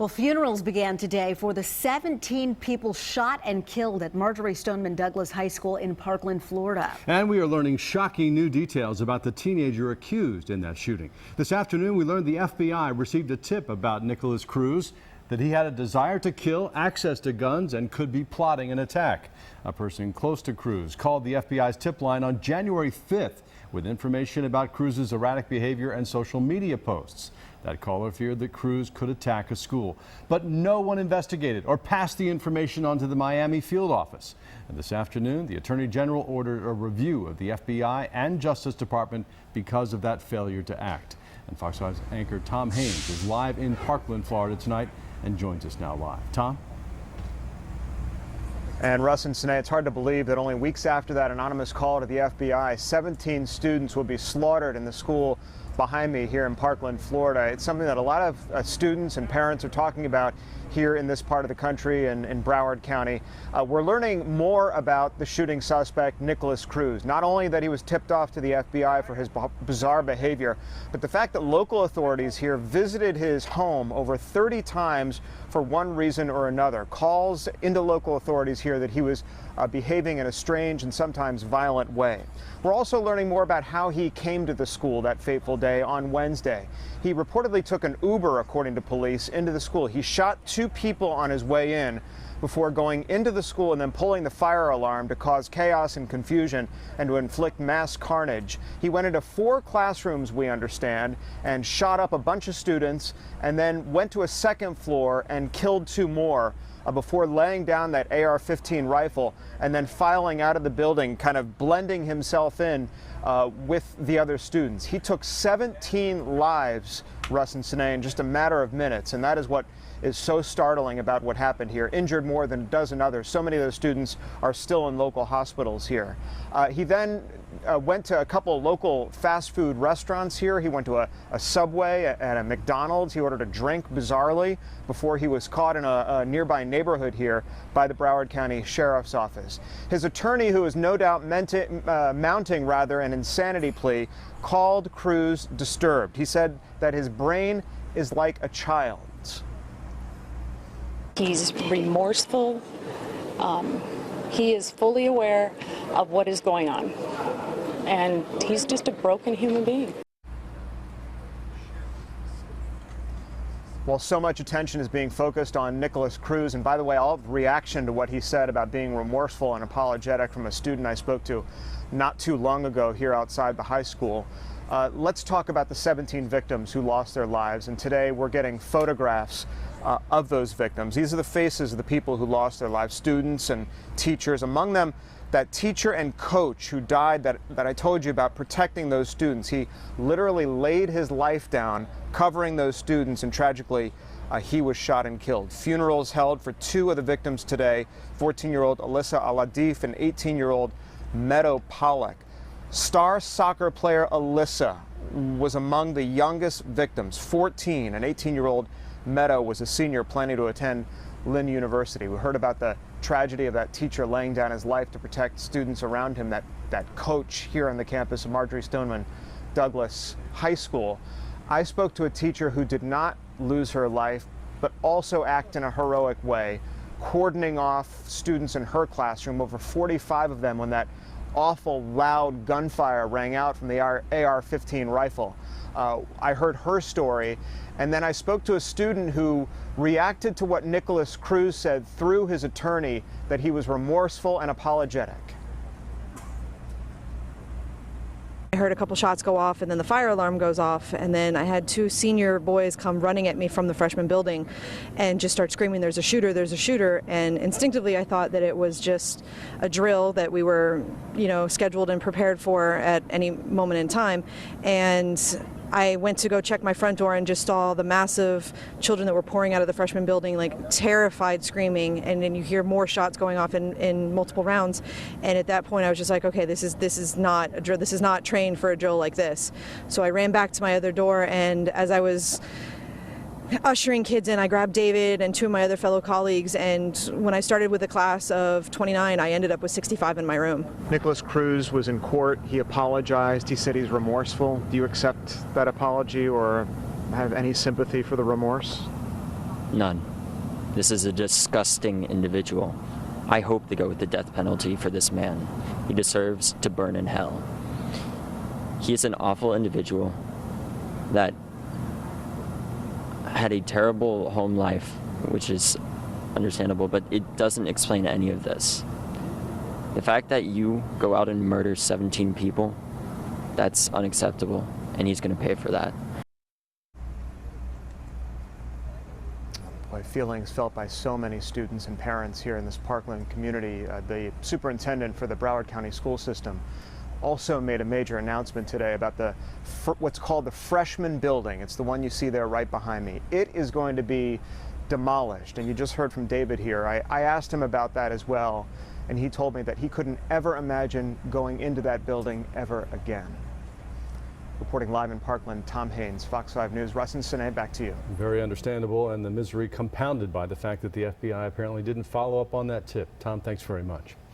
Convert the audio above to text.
Well, funerals began today for the 17 people shot and killed at Marjory Stoneman Douglas High School in Parkland, Florida. And we are learning shocking new details about the teenager accused in that shooting. This afternoon, we learned the FBI received a tip about Nikolas Cruz, that he had a desire to kill, access to guns, and could be plotting an attack. A person close to Cruz called the FBI's tip line on January 5th with information about Cruz's erratic behavior and social media posts. That caller feared that Cruz could attack a school, but no one investigated or passed the information on to the Miami field office. And this afternoon, the Attorney General ordered a review of the FBI and Justice Department because of that failure to act. And Fox 5's anchor Tom Haynes is live in Parkland, Florida tonight and joins us now live. Tom? And Russ and Sinead, it's hard to believe that only weeks after that anonymous call to the FBI, 17 students will be slaughtered in the school behind me here in Parkland, Florida. It's something that a lot of students and parents are talking about here in this part of the country and in Broward County. We're learning more about the shooting suspect, Nikolas Cruz. Not only that he was tipped off to the FBI for his bizarre behavior, but the fact that local authorities here visited his home over 30 times for one reason or another. Calls into local authorities here that he was behaving in a strange and sometimes violent way. We're also learning more about how he came to the school that fateful day on Wednesday. He reportedly took an Uber, according to police, into the school. He shot two people on his way in before going into the school and then pulling the fire alarm to cause chaos and confusion and to inflict mass carnage. He went into 4 classrooms, we understand, and shot up a bunch of students and then went to a second floor and killed 2 more. Before laying down that AR-15 rifle and then filing out of the building, kind of blending himself in with the other students. He took 17 lives, Russ and Sinead, in just a matter of minutes, and that is what is so startling about what happened here. Injured more than a dozen others. So many of those students are still in local hospitals here. He then went to a couple of local fast food restaurants here. He went to a Subway and a McDonald's. He ordered a drink, bizarrely, before he was caught in a nearby neighborhood here by the Broward County Sheriff's Office. His attorney, who is no doubt mounting an insanity plea, called Cruz disturbed. He said that his brain is like a child's. He's remorseful. He is fully aware of what is going on. And he's just a broken human being. Well, so much attention is being focused on Nikolas Cruz. And by the way, all reaction to what he said about being remorseful and apologetic from a student I spoke to not too long ago here outside the high school. Let's talk about the 17 victims who lost their lives. And today we're getting photographs of those victims. These are the faces of the people who lost their lives, students and teachers. Among them, that teacher and coach who died that I told you about, protecting those students. He literally laid his life down covering those students, and tragically he was shot and killed. Funerals held for 2 of the victims today, 14-year-old Alyssa Al-Adif and 18-year-old Meadow Pollack. Star soccer player Alyssa was among the youngest victims, 14, and 18-year-old Meadow was a senior planning to attend Lynn University. We heard about the tragedy of that teacher laying down his life to protect students around him, that coach here on the campus of Marjory Stoneman Douglas High School. I spoke to a teacher who did not lose her life, but also act in a heroic way, cordoning off students in her classroom, over 45 of them, when that awful loud gunfire rang out from the AR-15 rifle. I heard her story, and then I spoke to a student who reacted to what Nikolas Cruz said through his attorney, that he was remorseful and apologetic. I heard a couple shots go off, and then the fire alarm goes off, and then I had 2 senior boys come running at me from the freshman building and just start screaming, "There's a shooter, there's a shooter." And instinctively I thought that it was just a drill that we were, scheduled and prepared for at any moment in time. And I went to go check my front door and just saw the massive children that were pouring out of the freshman building, like terrified, screaming, and then you hear more shots going off in multiple rounds. And at that point I was just like, okay, this is not a drill. This is not trained for a drill like this. So I ran back to my other door, and as I was ushering kids in, I grabbed David and 2 of my other fellow colleagues, and when I started with a class of 29, I ended up with 65 in my room. Nikolas Cruz was in court. He apologized. He said he's remorseful. Do you accept that apology or have any sympathy for the remorse? None. This is a disgusting individual. I hope they go with the death penalty for this man. He deserves to burn in hell. He is an awful individual that had a terrible home life, which is understandable, but it doesn't explain any of this. The fact that you go out and murder 17 people, that's unacceptable, and he's going to pay for that. Boy, feelings felt by so many students and parents here in this Parkland community. The superintendent for the Broward County School System also made a major announcement today about what's called the freshman building. It's the one you see there right behind me. It is going to be demolished, and you just heard from David here. I asked him about that as well, and he told me that he couldn't ever imagine going into that building ever again. Reporting live in Parkland, Tom Haynes, Fox 5 News. Russ and Sine, back to you. Very understandable, and the misery compounded by the fact that the FBI apparently didn't follow up on that tip. Tom, thanks very much.